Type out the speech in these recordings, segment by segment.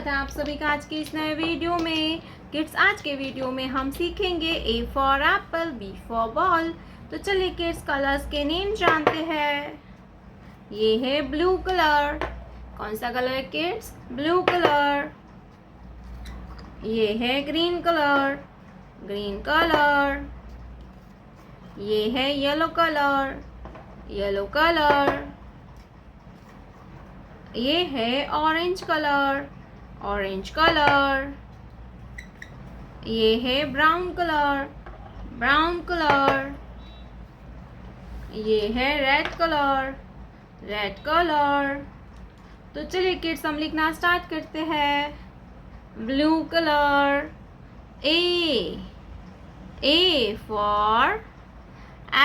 स्वागत है आप सभी का आज के इस नए वीडियो में। किड्स, आज के वीडियो में हम सीखेंगे A for apple, B for ball. तो चलिए किड्स, कलर्स के नेम जानते हैं। ये है ब्लू कलर। कौन सा कलर है किड्स? Blue colour. ये है ग्रीन कलर, ग्रीन कलर। ये है येलो कलर, येलो कलर। ये है ऑरेंज कलर, ऑरेंज कलर। ये है ब्राउन कलर, ब्राउन कलर। ये है रेड कलर, रेड कलर। तो चलिए किड्स, हम लिखना स्टार्ट करते हैं। Blue colour. A for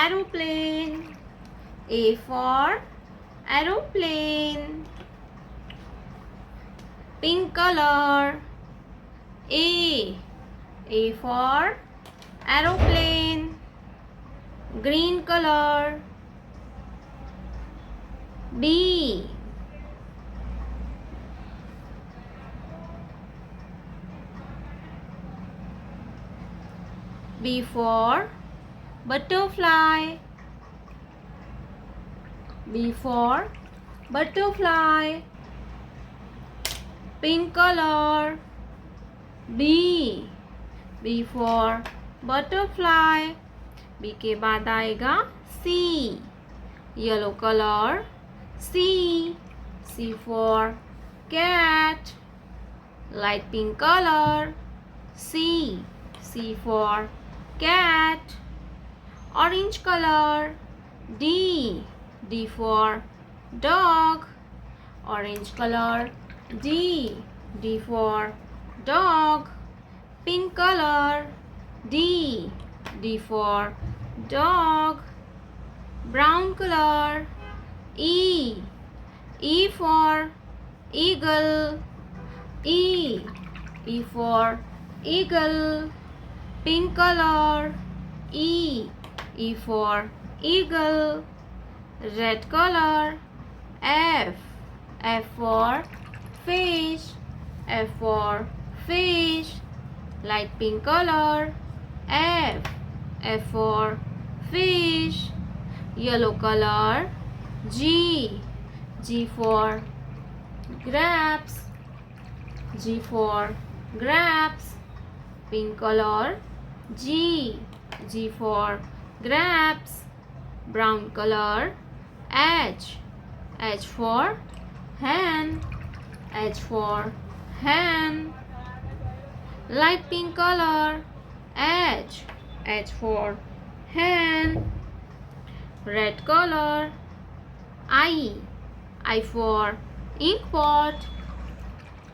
aeroplane, A for aeroplane. Pink color. A for aeroplane. Green color. B for butterfly. B for butterfly. Pink color. B for butterfly. B के बाद आएगा C, yellow color. C for cat. Light pink color. C for cat. Orange color. D for dog. Orange color. D for dog. Pink color. D for dog. Brown color. E for eagle. E for eagle. Pink color. E for eagle. Red color. F for fish. F for fish. Light pink color. F for fish. Yellow color. G for grapes. G for grapes. Pink color. G for grapes. Brown color. H for hen. H for hen. Light pink color. H for hen. Red color. I for ink pot.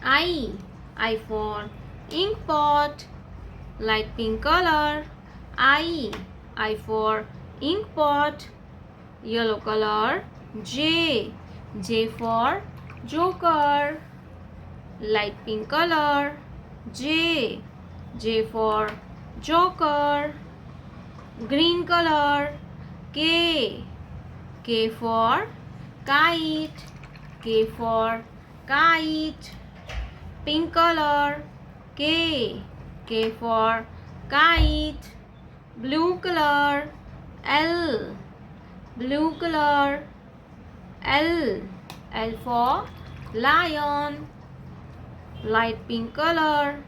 I for ink pot. Light pink color. I for ink pot. Yellow color. J for joker. Light pink color. J for joker. Green color. K for kite. K for kite. Pink color. K for kite. Blue color. L blue color. L for lion. Light pink color.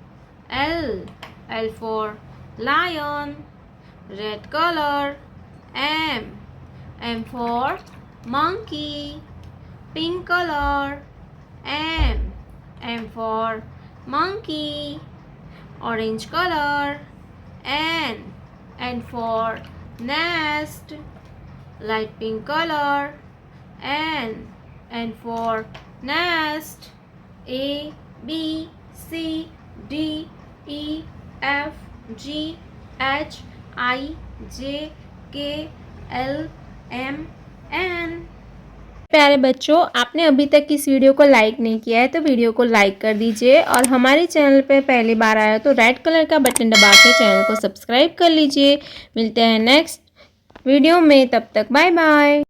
L for lion. Red color. M for monkey. Pink color. M for monkey. Orange color. N for nest. Light pink color. N for nest. A B C D E F G H I J K L M N। प्यारे बच्चों, आपने अभी तक इस video को like नहीं किया है तो वीडियो को लाइक कर दीजिए और हमारे चैनल पे पहली बार आया तो रेड कलर का बटन दबा के चैनल को सब्सक्राइब कर लीजिए। मिलते हैं नेक्स्ट वीडियो में, तब तक बाय बाय।